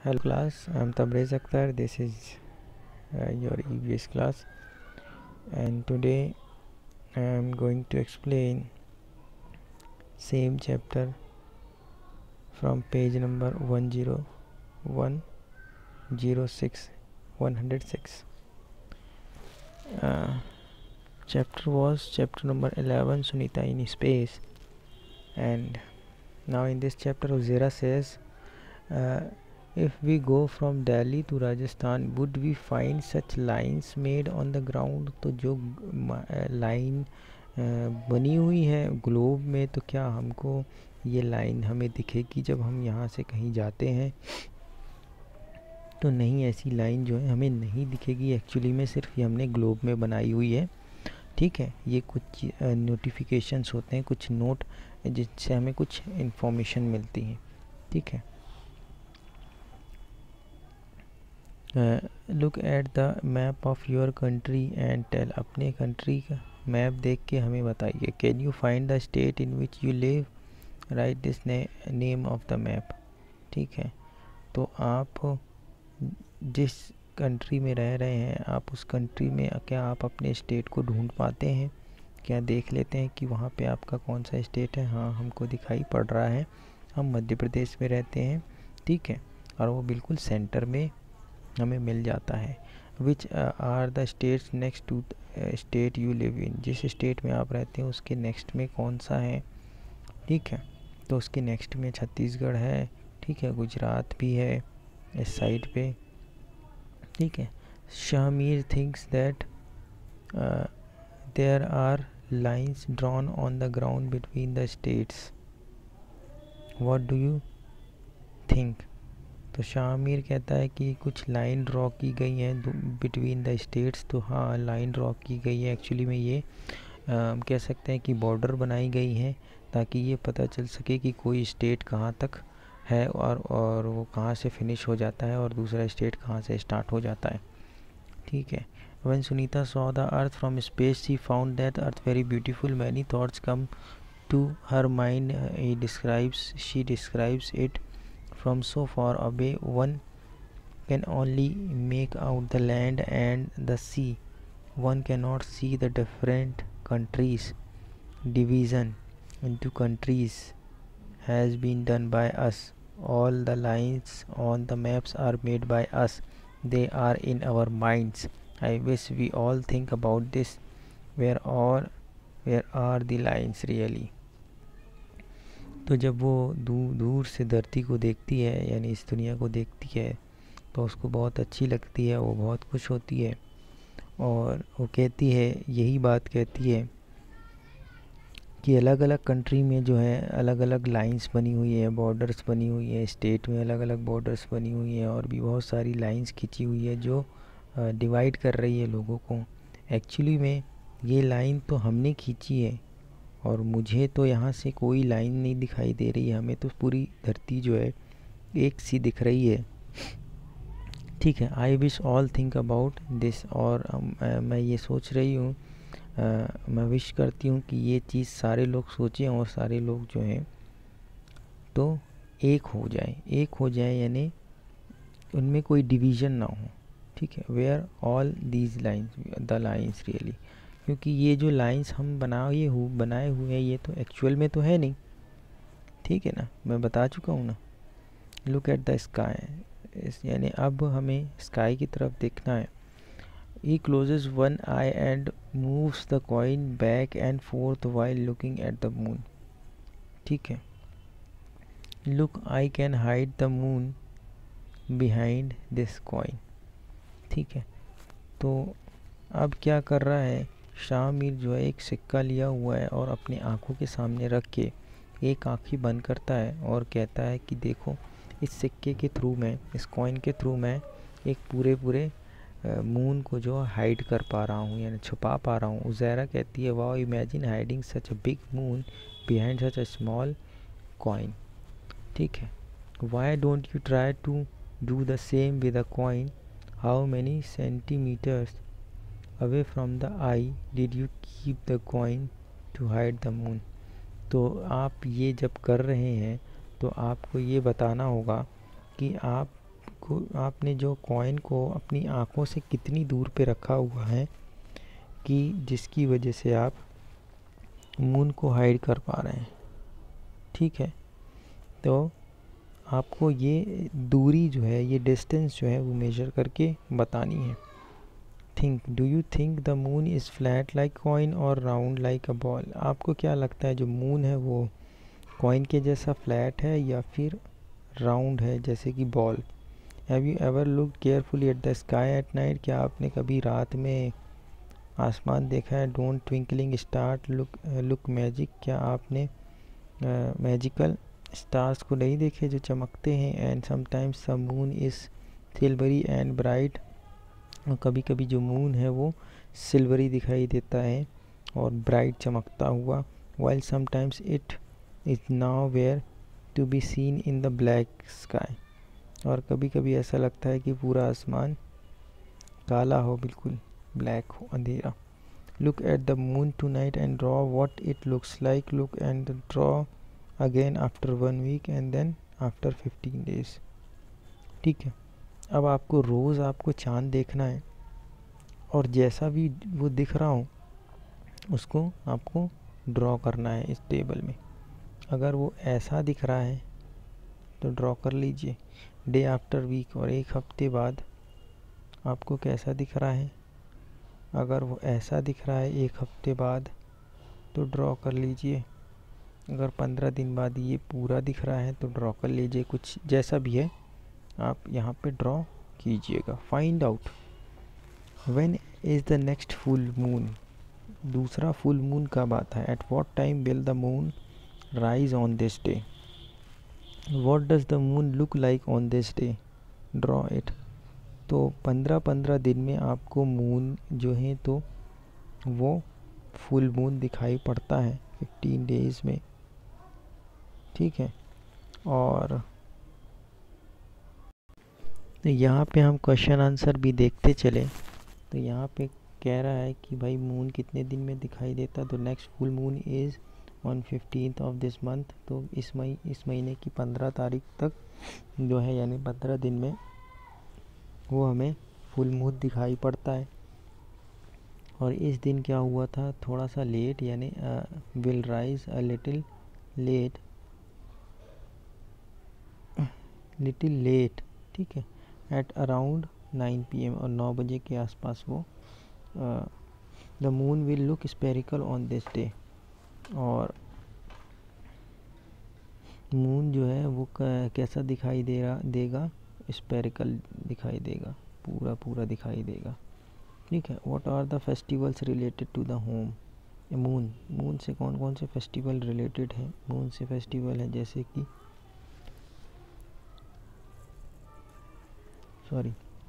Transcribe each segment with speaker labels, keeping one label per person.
Speaker 1: Hello class, I am Tabrez Akhtar. This is your EVS class, and today I am going to explain same chapter from page number 10106. Chapter was chapter number 11, Sunita in Space, and now in this chapter Uzera says, if we go from Delhi to Rajasthan, would we find such lines made on the ground? तो जो line बनी हुई है globe में, तो क्या हमको ये लाइन हमें दिखेगी जब हम यहाँ से कहीं जाते हैं? तो नहीं, ऐसी लाइन जो है हमें नहीं दिखेगी। एक्चुअली में सिर्फ ये हमने ग्लोब में बनाई हुई है। ठीक है, ये कुछ नोटिफिकेशंस होते हैं, कुछ नोट जिससे हमें कुछ इन्फॉर्मेशन मिलती है। ठीक है, look at the map of your country and tell, अपने कंट्री का मैप देख के हमें बताइए। Can you find the state in which you live, write this name of the map. ठीक है, तो आप जिस कंट्री में रह रहे हैं, आप उस कंट्री में क्या आप अपने स्टेट को ढूंढ पाते हैं? क्या देख लेते हैं कि वहाँ पे आपका कौन सा स्टेट है? हाँ, हमको दिखाई पड़ रहा है, हम मध्य प्रदेश में रहते हैं। ठीक है, और वो बिल्कुल सेंटर में हमें मिल जाता है। Which are the states next to state you live in, जिस स्टेट में आप रहते हैं उसके नेक्स्ट में कौन सा है? ठीक है, तो उसके नेक्स्ट में छत्तीसगढ़ है। ठीक है, गुजरात भी है इस साइड पे। ठीक है, Shamir thinks that there are lines drawn on the ground between the states, what do you think? तो शामिर कहता है कि कुछ लाइन ड्रॉ की गई हैं बिटवीन द स्टेट्स। तो हाँ, लाइन ड्रॉ की गई है। एक्चुअली में ये हम कह सकते हैं कि बॉर्डर बनाई गई है ताकि ये पता चल सके कि कोई स्टेट कहाँ तक है और वो कहाँ से फिनिश हो जाता है और दूसरा स्टेट कहाँ से स्टार्ट हो जाता है। ठीक है, when Sunita saw the earth from space she found that earth very beautiful, many thoughts come to her mind. She describes it from so far away one can only make out the land and the sea. One cannot see the different countries. Division into countries has been done by us. All the lines on the maps are made by us. They are in our minds. I wish we all think about this. Where are the lines really? तो जब वो दूर से धरती को देखती है, यानी इस दुनिया को देखती है, तो उसको बहुत अच्छी लगती है, वो बहुत खुश होती है और वो कहती है, यही बात कहती है कि अलग अलग कंट्री में जो है अलग अलग लाइंस बनी हुई है, बॉर्डर्स बनी हुई है, स्टेट में अलग अलग बॉर्डर्स बनी हुई है और भी बहुत सारी लाइंस खींची हुई है जो डिवाइड कर रही है लोगों को। एक्चुअली में ये लाइन तो हमने खींची है और मुझे तो यहाँ से कोई लाइन नहीं दिखाई दे रही है, हमें तो पूरी धरती जो है एक सी दिख रही है। ठीक है, I wish all think about this, और मैं ये सोच रही हूँ, मैं विश करती हूँ कि ये चीज़ सारे लोग सोचें और सारे लोग जो हैं तो एक हो जाए, यानी उनमें कोई डिवीज़न ना हो। ठीक है, where all these lines the lines really, क्योंकि ये जो लाइंस हम बनाए हुए हैं ये तो एक्चुअल में तो है नहीं। ठीक है ना, मैं बता चुका हूँ ना। लुक एट द स्काई, यानी अब हमें स्काई की तरफ देखना है। He closes one eye and moves the coin back and forth while looking at the moon. ठीक है, look I can hide the moon behind this coin. ठीक है, तो अब क्या कर रहा है, शामिर जो है एक सिक्का लिया हुआ है और अपनी आंखों के सामने रख के एक आँख ही बंद करता है और कहता है कि देखो, इस सिक्के के थ्रू मैं, इस कॉइन के थ्रू मैं एक पूरे मून को जो हाइड कर पा रहा हूँ, यानी छुपा पा रहा हूँ। उज़ैरा कहती है, wow, imagine hiding such a big moon behind such a small coin. ठीक है, why don't you try to do the same with a coin? How many centimetres away from the eye did you keep the coin to hide the moon? तो आप ये जब कर रहे हैं तो आपको ये बताना होगा कि आप आपने जो कॉइन को अपनी आँखों से कितनी दूर पे रखा हुआ है कि जिसकी वजह से आप मून को हाइड कर पा रहे हैं। ठीक है, तो आपको ये दूरी जो है, ये डिस्टेंस जो है वो मेजर करके बतानी है। Think, do you think the moon is flat like coin और राउंड लाइक अ बॉल? आपको क्या लगता है जो मून है वो कॉइन के जैसा फ्लैट है या फिर राउंड है जैसे कि ball? Have you ever look carefully at the sky at night? क्या आपने कभी रात में आसमान देखा है? Don't twinkling star look magic? क्या आपने मैजिकल स्टार्स को नहीं देखे जो चमकते हैं? And sometimes the moon is silvery and bright, और कभी कभी जो मून है वो सिल्वरी दिखाई देता है और ब्राइट चमकता हुआ। While sometimes it is nowhere to be seen in the black sky, और कभी कभी ऐसा लगता है कि पूरा आसमान काला हो, बिल्कुल ब्लैक हो, अंधेरा। Look at the moon tonight and draw what it looks like. Look and draw again after 1 week and then after 15 days. ठीक है, अब आपको रोज़ आपको चाँद देखना है, और जैसा भी वो दिख रहा हो उसको आपको ड्रॉ करना है इस टेबल में। अगर वो ऐसा दिख रहा है तो ड्रॉ कर लीजिए डे आफ्टर वीक, और एक हफ्ते बाद आपको कैसा दिख रहा है। अगर वो ऐसा दिख रहा है एक हफ्ते बाद तो ड्रॉ कर लीजिए। अगर 15 दिन बाद ये पूरा दिख रहा है तो ड्रॉ कर लीजिए। कुछ जैसा भी है आप यहाँ पे ड्रॉ कीजिएगा। Find out when is the next full moon. दूसरा फुल मून कब आता है? At what time will the moon rise on this day? What does the moon look like on this day? Draw it. तो 15-15 दिन में आपको moon जो है तो वो फुल मून दिखाई पड़ता है 15 डेज़ में। ठीक है, और तो यहाँ पे हम क्वेश्चन आंसर भी देखते चले। तो यहाँ पे कह रहा है कि भाई मून कितने दिन में दिखाई देता, तो next full moon is on 15th of this month. तो इस महीने की 15 तारीख तक जो है, यानी 15 दिन में वो हमें फुल मून दिखाई पड़ता है। और इस दिन क्या हुआ था, थोड़ा सा लेट, यानी will rise a little late. ठीक है, एट अराउंड 9 PM, और 9 बजे के आसपास वो the moon will look spherical on this day. और मून जो है वो कैसा दिखाई देगा? स्पेरिकल दिखाई देगा, पूरा दिखाई देगा। ठीक है, what are the festivals related to the home? Moon से कौन कौन से फेस्टिवल रिलेटेड है? मून से फेस्टिवल है जैसे कि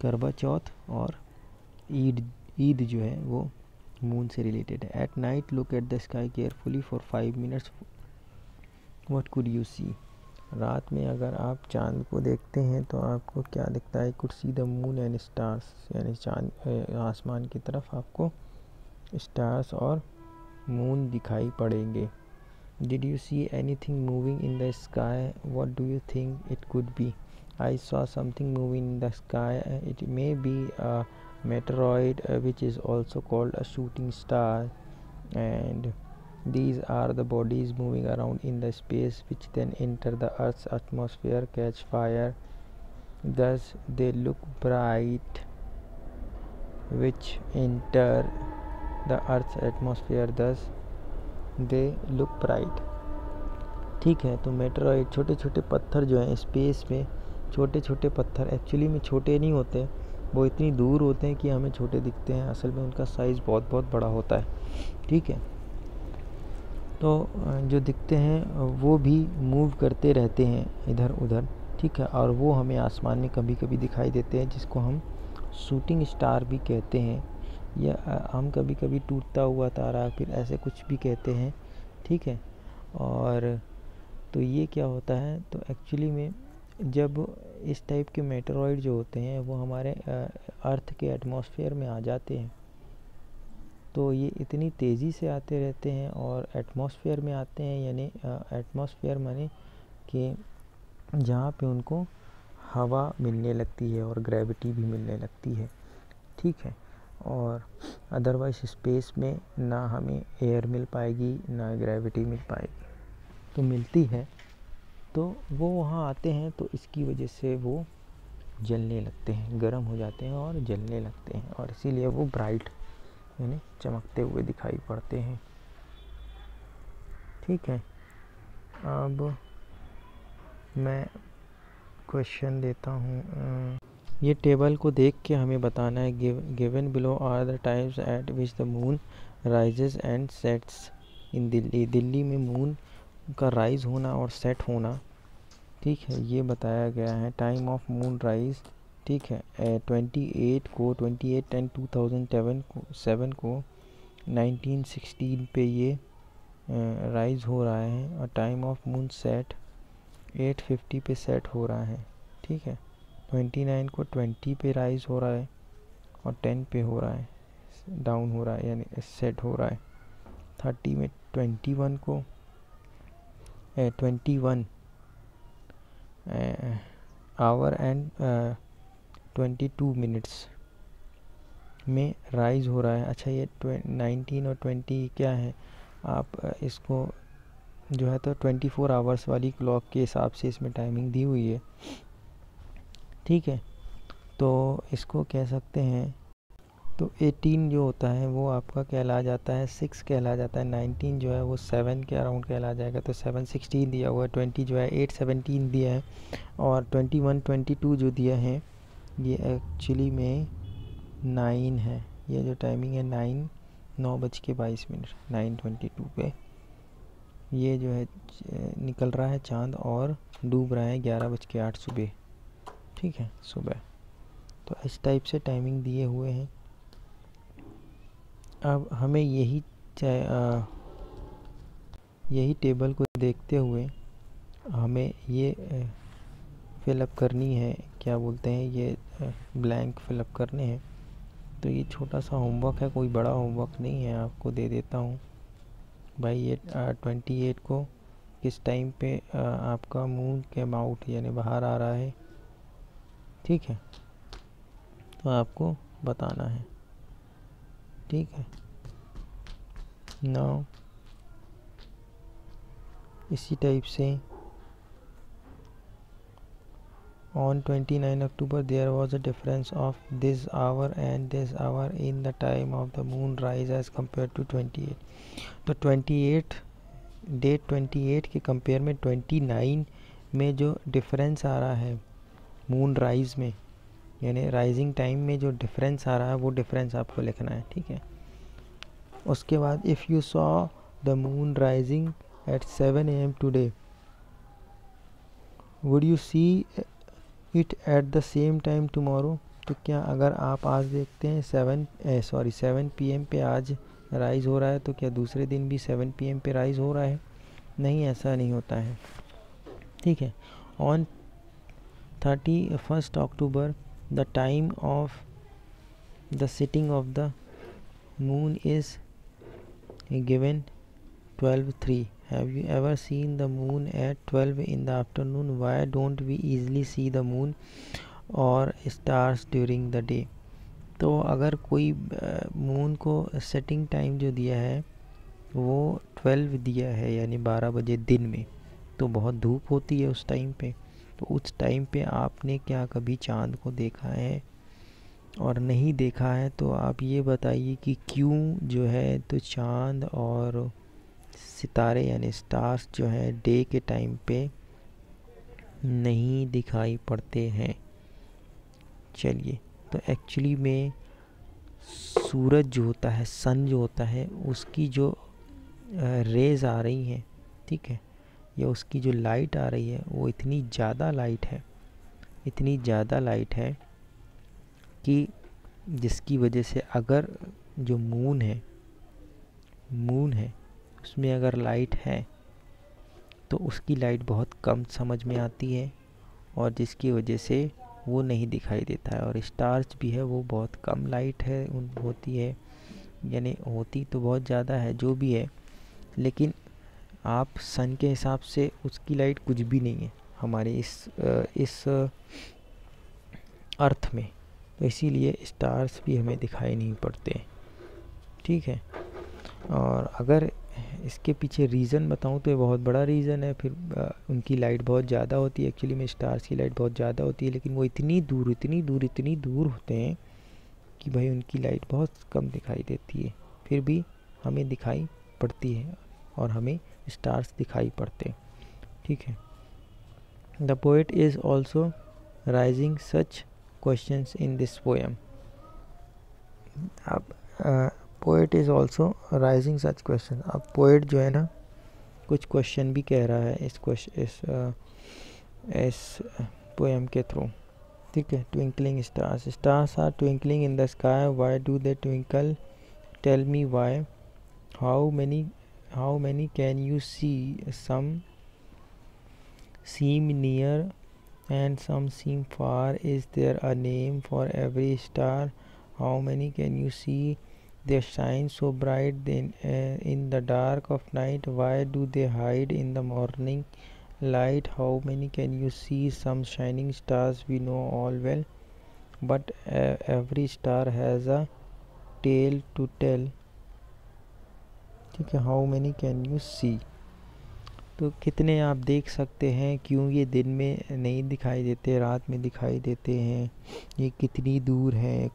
Speaker 1: करवा चौथ और ईद जो है वो मून से रिलेटेड है। At night look at the sky carefully for 5 minutes, what could you see? रात में अगर आप चांद को देखते हैं तो आपको क्या दिखता है? Could see the moon and stars, यानी चांद आसमान की तरफ आपको स्टार्स और मून दिखाई पड़ेंगे। Did you see anything moving in the sky? What do you think it could be? I saw something moving in the sky. It may be a meteoroid, which is also called a shooting star, and these are the bodies moving around in the space, which then enter the Earth's atmosphere, catch fire. Thus they look bright, which enter the Earth's atmosphere. Thus they look bright. ठीक है, तो meteoroid छोटे छोटे पत्थर जो हैं space में, छोटे छोटे पत्थर एक्चुअली में छोटे नहीं होते, वो इतनी दूर होते हैं कि हमें छोटे दिखते हैं, असल में उनका साइज़ बहुत बहुत बड़ा होता है। ठीक है, तो जो दिखते हैं वो भी मूव करते रहते हैं इधर उधर। ठीक है, और वो हमें आसमान में कभी कभी दिखाई देते हैं, जिसको हम शूटिंग स्टार भी कहते हैं, या हम कभी कभी टूटता हुआ तारा, फिर ऐसे कुछ भी कहते हैं। ठीक है, और तो ये क्या होता है, तो एक्चुअली में जब इस टाइप के मेटेरॉइड जो होते हैं वो हमारे अर्थ के एटमॉस्फेयर में आ जाते हैं, तो ये इतनी तेज़ी से आते रहते हैं और एटमॉस्फेयर में आते हैं, यानी एटमॉस्फेयर माने कि जहाँ पे उनको हवा मिलने लगती है और ग्रेविटी भी मिलने लगती है, ठीक है। और अदरवाइज स्पेस में ना हमें एयर मिल पाएगी ना ग्रेविटी मिल पाएगी। तो मिलती है तो वो वहाँ आते हैं तो इसकी वजह से वो जलने लगते हैं, गर्म हो जाते हैं और जलने लगते हैं, और इसीलिए वो ब्राइट यानी चमकते हुए दिखाई पड़ते हैं, ठीक है। अब मैं क्वेश्चन देता हूँ। ये टेबल को देख के हमें बताना है, given below are the times at which the moon rises and sets in Delhi. Delhi में मून का राइज होना और सेट होना, ठीक है, ये बताया गया है। टाइम ऑफ मून राइज, ठीक है, 28 एंड 2007 को 1916 पे ये राइज हो रहा है। और टाइम ऑफ मून सेट 8:50 पे सेट हो रहा है, ठीक है। 29 को 20 पे राइज हो रहा है और 10 पे हो रहा है, डाउन हो रहा है यानी सेट हो रहा है। 30 में 21 को 21 आवर एंड 22 मिनट्स में राइज हो रहा है। अच्छा, ये 19 और 20 क्या है, आप इसको जो है तो 24 आवर्स वाली क्लॉक के हिसाब से इसमें टाइमिंग दी हुई है, ठीक है। तो इसको कह सकते हैं, तो 18 जो होता है वो आपका कहला जाता है 6 कहला जाता है। 19 जो है वो 7 के अराउंड कहला जाएगा, तो 7:16 दिया हुआ है। 20 जो है 8:17 दिया है, और 21 22 जो दिया है ये एक्चुअली में 9 है। ये जो टाइमिंग है 9:22 9:22 पे ये जो है निकल रहा है चाँद और डूब रहा है 11:08 सुबह, ठीक है, सुबह। तो इस टाइप से टाइमिंग दिए हुए हैं। अब हमें यही टेबल को देखते हुए हमें ये फिलअप करनी है, क्या बोलते हैं, ये ब्लैंक फिलअप करने हैं। तो ये छोटा सा होमवर्क है, कोई बड़ा होमवर्क नहीं है, आपको दे देता हूँ भाई। ये 28 को किस टाइम पे आपका मून केम आउट यानी बाहर आ रहा है, ठीक है, तो आपको बताना है, ठीक है। नाउ इसी टाइप से on 29 October there was a difference of this hour and this hour in the time of the moon rise as compared to 28। तो 28 डेट 28 के कंपेयर में 29 में जो डिफरेंस आ रहा है मून राइज में, यानी राइजिंग टाइम में जो डिफरेंस आ रहा है वो डिफरेंस आपको लिखना है, ठीक है। उसके बाद if you saw the moon rising at 7 AM today would you see it at the same time tomorrow. तो क्या अगर आप आज देखते हैं 7 PM पे आज राइज हो रहा है, तो क्या दूसरे दिन भी 7 PM पे राइज हो रहा है? नहीं, ऐसा नहीं होता है, ठीक है। On 31 October the time of the sitting of the moon is given 12:03। Have you ever seen the moon at 12 in the afternoon? Why don't we easily see the moon or stars during the day? तो अगर कोई moon को setting time जो दिया है वो 12 दिया है यानी 12 बजे दिन में, तो बहुत धूप होती है उस टाइम पे। तो उस टाइम पे आपने क्या कभी चाँद को देखा है और नहीं देखा है, तो आप ये बताइए कि क्यों जो है तो चाँद और सितारे यानी स्टार्स जो है डे के टाइम पे नहीं दिखाई पड़ते हैं। चलिए, तो एक्चुअली में सूरज जो होता है, सन जो होता है, उसकी जो रेज़ आ रही हैं, ठीक है, या उसकी जो लाइट आ रही है वो इतनी ज़्यादा लाइट है कि जिसकी वजह से अगर जो मून है उसमें अगर लाइट है तो उसकी लाइट बहुत कम समझ में आती है, और जिसकी वजह से वो नहीं दिखाई देता है। और स्टार्स भी है वो बहुत कम लाइट है होती है, यानी होती तो बहुत ज़्यादा है जो भी है, लेकिन आप सन के हिसाब से उसकी लाइट कुछ भी नहीं है हमारे इस अर्थ में, तो इसीलिए स्टार्स भी हमें दिखाई नहीं पड़ते। ठीक है, और अगर इसके पीछे रीज़न बताऊं तो ये बहुत बड़ा रीज़न है। फिर उनकी लाइट बहुत ज़्यादा होती है, एक्चुअली में स्टार्स की लाइट बहुत ज़्यादा होती है, लेकिन वो इतनी दूर होते हैं कि भाई उनकी लाइट बहुत कम दिखाई देती है, फिर भी हमें दिखाई पड़ती है और हमें स्टार्स दिखाई पड़ते हैं। ठीक है, the poet is also raising such questions in this poem. अब poet is also raising such question, अब पोएट जो है ना कुछ क्वेश्चन भी कह रहा है इस पोएम के थ्रू। ठीक है, twinkling stars, stars are twinkling in the sky, why do they twinkle, tell me why, how many can you see, some seem near and some seem far, is there a name for every star, how many can you see, they shine so bright in the dark of night, why do they hide in the morning light, how many can you see, some shining stars we know all well, but every star has a tale to tell. ठीक है, how many can you सी, तो कितने आप देख सकते हैं, क्यों ये दिन में नहीं दिखाई देते, रात में दिखाई देते हैं, ये कितनी दूर हैं,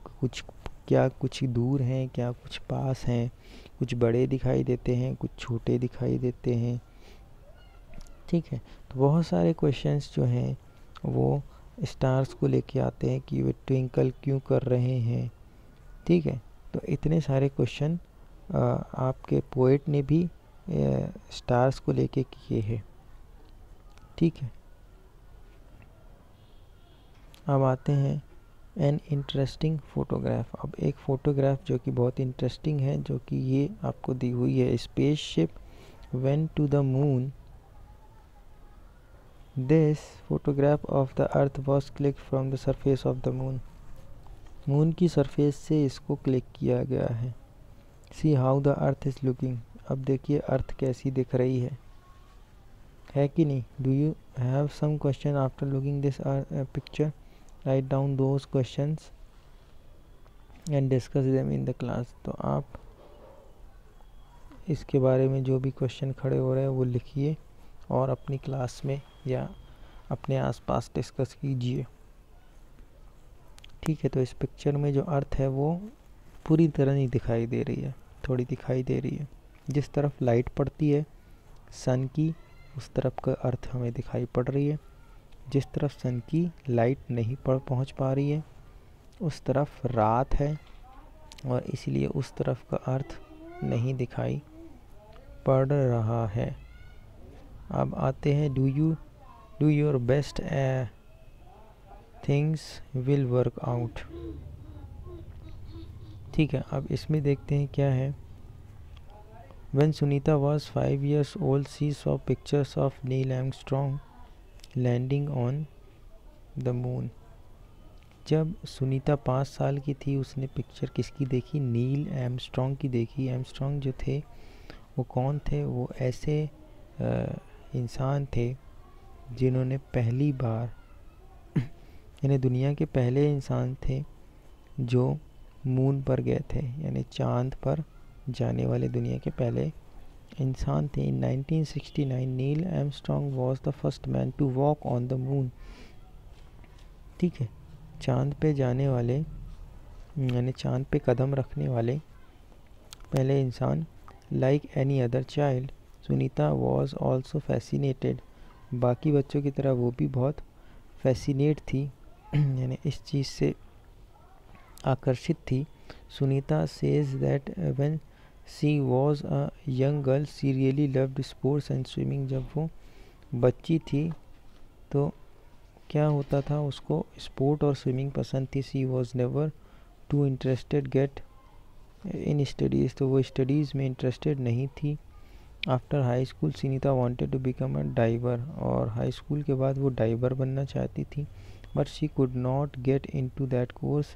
Speaker 1: कुछ दूर हैं, क्या कुछ पास हैं, कुछ बड़े दिखाई देते हैं, कुछ छोटे दिखाई देते हैं। ठीक है, तो बहुत सारे क्वेश्चंस जो हैं वो स्टार्स को लेके आते हैं कि वे ट्विंकल क्यों कर रहे हैं। ठीक है, तो इतने सारे क्वेश्चन आपके पोएट ने भी स्टार्स को लेके किए हैं। ठीक है, अब आते हैं एन इंटरेस्टिंग फोटोग्राफ। अब एक फ़ोटोग्राफ जो कि बहुत इंटरेस्टिंग है, जो कि ये आपको दी हुई है, spaceship went to the moon, this photograph of the earth was click from the surface of the moon, moon की सरफेस से इसको क्लिक किया गया है। See how the earth is looking, अब देखिए अर्थ कैसी दिख रही है कि नहीं। Do you have some question after looking this picture, write down those questions and discuss them in the class. तो आप इसके बारे में जो भी क्वेश्चन खड़े हो रहे हैं वो लिखिए और अपनी क्लास में या अपने आसपास डिस्कस कीजिए। ठीक है, तो इस पिक्चर में जो अर्थ है वो पूरी तरह नहीं दिखाई दे रही है, थोड़ी दिखाई दे रही है। जिस तरफ लाइट पड़ती है सन की, उस तरफ का अर्थ हमें दिखाई पड़ रही है। जिस तरफ सन की लाइट नहीं पहुंच पा रही है उस तरफ रात है और इसलिए उस तरफ का अर्थ नहीं दिखाई पड़ रहा है। अब आते हैं do your best things will work out. ठीक है, अब इसमें देखते हैं क्या है। When Sunita was 5 years old, she saw pictures of Neil Armstrong landing on the moon. जब सुनीता 5 साल की थी उसने पिक्चर किसकी देखी, नील आर्मस्ट्रॉन्ग की देखी। आर्मस्ट्रॉन्ग जो थे वो कौन थे, वो ऐसे इंसान थे जिन्होंने पहली बार यानी दुनिया के पहले इंसान थे जो मून पर गए थे, यानी चांद पर जाने वाले दुनिया के पहले इंसान थे। In 1969 Neil Armstrong was the first man to walk on the moon. ठीक है, चांद पे जाने वाले यानी चांद पे कदम रखने वाले पहले इंसान। Like any other child Sunita was also fascinated, बाकी बच्चों की तरह वो भी बहुत फैसिनेट थी यानी इस चीज़ से आकर्षित थी। Sunita says that when she was a young girl she really loved sports and swimming. जब वो बच्ची थी तो क्या होता था, उसको स्पोर्ट और स्विमिंग पसंद थी। She was never too interested get in studies, तो वो स्टडीज़ में इंटरेस्टेड नहीं थी। After high school Sunita wanted to become a diver, और हाई स्कूल के बाद वो डाइवर बनना चाहती थी। But she could not get into that course,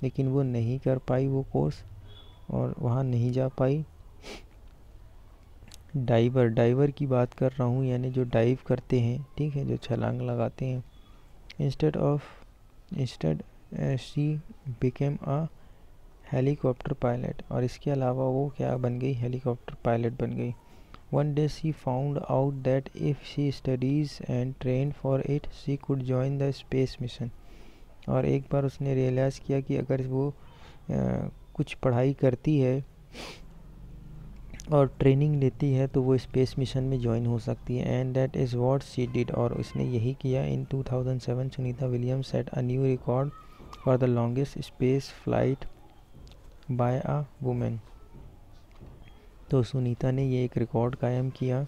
Speaker 1: लेकिन वो नहीं कर पाई वो कोर्स और वहाँ नहीं जा पाई। डाइवर की बात कर रहा हूँ, यानी जो डाइव करते हैं, ठीक है, जो छलांग लगाते हैं। Instead she became a helicopter pilot, और इसके अलावा वो क्या बन गई, हेलीकॉप्टर पायलट बन गई. One day she found out that if she studies and trained for it, she could join the space mission. और एक बार उसने रियलाइज़ किया कि अगर वो कुछ पढ़ाई करती है और ट्रेनिंग लेती है तो वो स्पेस मिशन में ज्वाइन हो सकती है. And that is what she did, और उसने यही किया. In 2007 Sunita Williams set a new record for the longest space flight by a women. तो सुनीता ने ये एक रिकॉर्ड कायम किया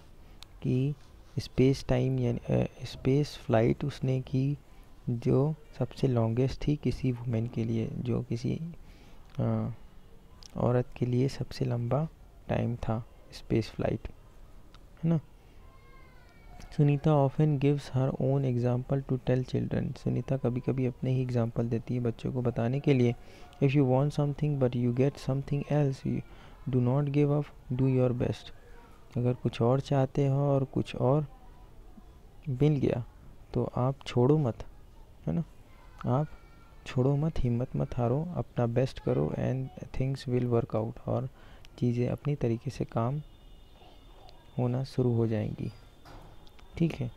Speaker 1: कि स्पेस टाइम यानी स्पेस फ्लाइट उसने की जो सबसे लॉन्गेस्ट थी किसी वुमेन के लिए, जो किसी औरत के लिए सबसे लंबा टाइम था स्पेस फ्लाइट, है ना. Sunita often gives her own example to tell children. Sunita कभी कभी अपने ही एग्जाम्पल देती है बच्चों को बताने के लिए. If you want something but you get something else, do not give up, do your best. अगर कुछ और चाहते हो और कुछ और मिल गया तो आप छोड़ो मत, है ना, आप छोड़ो मत, हिम्मत मत हारो, अपना बेस्ट करो and things will work out, और चीज़ें अपनी तरीके से काम होना शुरू हो जाएंगी. ठीक है.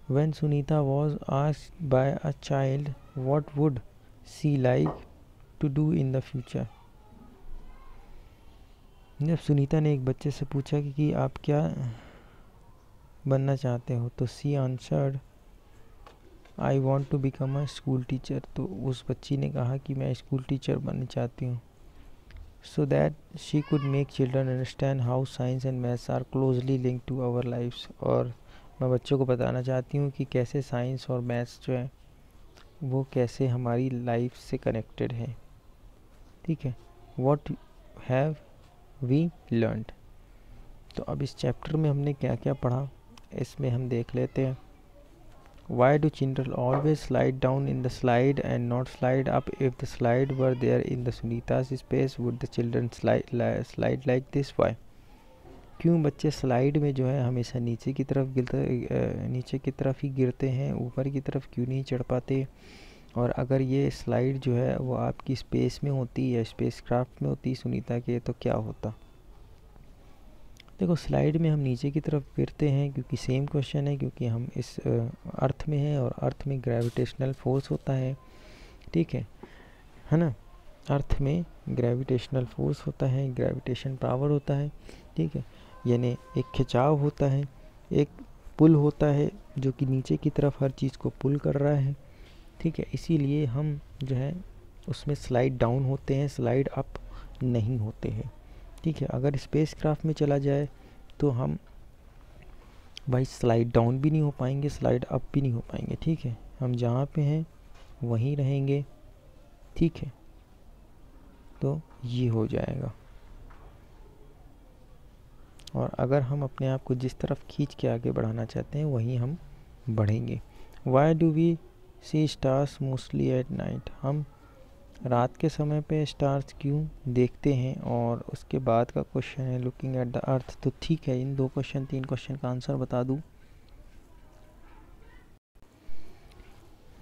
Speaker 1: When Sunita was asked by a child what would she like to do in the future, जब सुनीता ने एक बच्चे से पूछा कि आप क्या बनना चाहते हो, तो she answered I want to become a school teacher. तो उस बच्ची ने कहा कि मैं स्कूल टीचर बनना चाहती हूँ. So that she could make children understand how science and maths are closely link to our lifes. और मैं बच्चों को बताना चाहती हूँ कि कैसे साइंस और मैथ्स जो है वो कैसे हमारी लाइफ से कनेक्टेड है. ठीक है. What have we learned. तो अब इस चैप्टर में हमने क्या क्या पढ़ा इसमें हम देख लेते हैं. Why do children always slide down in the slide and not slide up? If the slide were there in the Sunita's space, would the children slide like this? Why? क्यों बच्चे स्लाइड में जो है हमेशा नीचे की तरफ ही गिरते हैं, ऊपर की तरफ क्यों नहीं चढ़ पाते? और अगर ये स्लाइड जो है वो आपकी स्पेस में होती या स्पेस क्राफ्ट में होती सुनीता के, तो क्या होता? देखो, स्लाइड में हम नीचे की तरफ गिरते हैं क्योंकि सेम क्वेश्चन है, क्योंकि हम इस अर्थ में हैं और अर्थ में ग्रेविटेशनल फोर्स होता है. ठीक है ना. अर्थ में ग्रेविटेशनल फोर्स होता है, ग्रेविटेशन पावर होता है. ठीक है. यानी एक खिंचाव होता है, एक पुल होता है जो कि नीचे की तरफ हर चीज़ को पुल कर रहा है. ठीक है. इसीलिए हम जो है उसमें स्लाइड डाउन होते हैं, स्लाइड अप नहीं होते हैं. ठीक है. अगर स्पेस क्राफ्ट में चला जाए तो हम भाई स्लाइड डाउन भी नहीं हो पाएंगे, स्लाइड अप भी नहीं हो पाएंगे. ठीक है. हम जहाँ पे हैं वहीं रहेंगे. ठीक है. तो ये हो जाएगा. और अगर हम अपने आप को जिस तरफ खींच के आगे बढ़ाना चाहते हैं वहीं हम बढ़ेंगे. Why do we see stars mostly at night. हम रात के समय पे स्टार्स क्यों देखते हैं? और उसके बाद का क्वेश्चन है लुकिंग एट द अर्थ. तो ठीक है, इन 3 क्वेश्चन का आंसर बता दूं.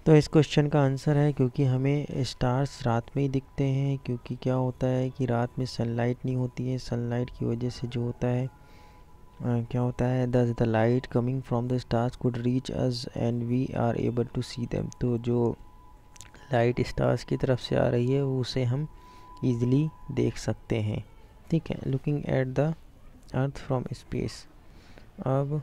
Speaker 1: तो इस क्वेश्चन का आंसर है क्योंकि हमें स्टार्स रात में ही दिखते हैं. क्योंकि क्या होता है कि रात में सनलाइट नहीं होती है. सनलाइट की वजह से जो होता है क्या होता है, the light coming from the stars could reach us and we are able to see them. तो जो लाइट स्टार्स की तरफ से आ रही है वो उसे हम ईज़िली देख सकते हैं. ठीक है. Looking at the earth from space. अब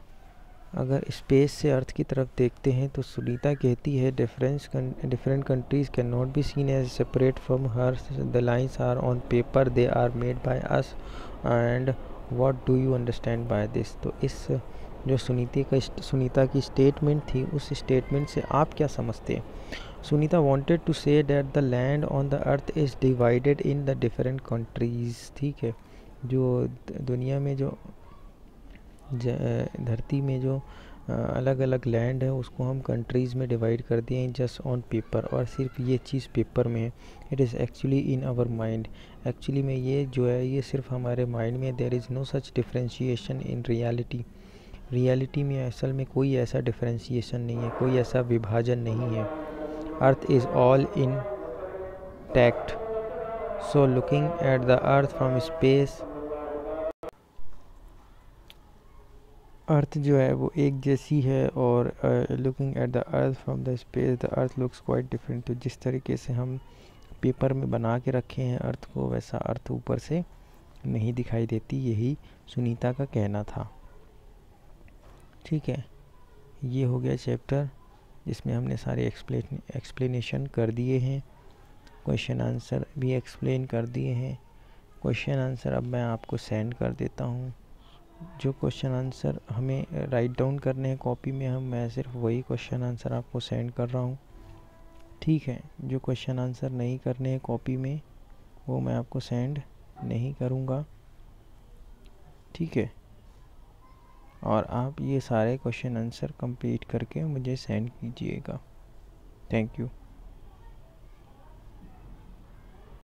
Speaker 1: अगर स्पेस से अर्थ की तरफ देखते हैं तो सुनीता कहती है different countries can not be seen as separate from her. The lines are on paper, they are made by us. And what do you understand by this. तो इस जो सुनीता की स्टेटमेंट थी, उस स्टेटमेंट से आप क्या समझते हैं? Sunita wanted to say that the land on the earth is divided in the different countries. ठीक है. जो दुनिया में जो धरती में जो अलग अलग लैंड है उसको हम कंट्रीज़ में डिवाइड कर दिए हैं जस्ट ऑन पेपर. और सिर्फ ये चीज़ पेपर में है. It is actually in our mind. Actually में ये जो है ये सिर्फ हमारे माइंड में. There is no such differentiation in reality. Reality में असल में कोई ऐसा डिफरेंशिएशन नहीं है, कोई ऐसा विभाजन नहीं है। Earth is all intact. So looking at the earth from space, earth जो है वो एक जैसी है, और looking at the earth from the space the earth looks quite different. तो जिस तरीके से हम पेपर में बना के रखे हैं अर्थ को, वैसा अर्थ ऊपर से नहीं दिखाई देती। यही सुनीता का कहना था। ठीक है, ये हो गया चैप्टर जिसमें हमने सारे एक्सप्लेनेशन कर दिए हैं, क्वेश्चन आंसर भी एक्सप्लेन कर दिए हैं। क्वेश्चन आंसर अब मैं आपको सेंड कर देता हूँ। जो क्वेश्चन आंसर हमें राइट डाउन करने हैं कॉपी में, मैं सिर्फ वही क्वेश्चन आंसर आपको सेंड कर रहा हूँ। ठीक है, जो क्वेश्चन आंसर नहीं करने हैं कॉपी में वो मैं आपको सेंड नहीं करूँगा। ठीक है, और आप ये सारे क्वेश्चन आंसर कंप्लीट करके मुझे सेंड कीजिएगा। Thank you.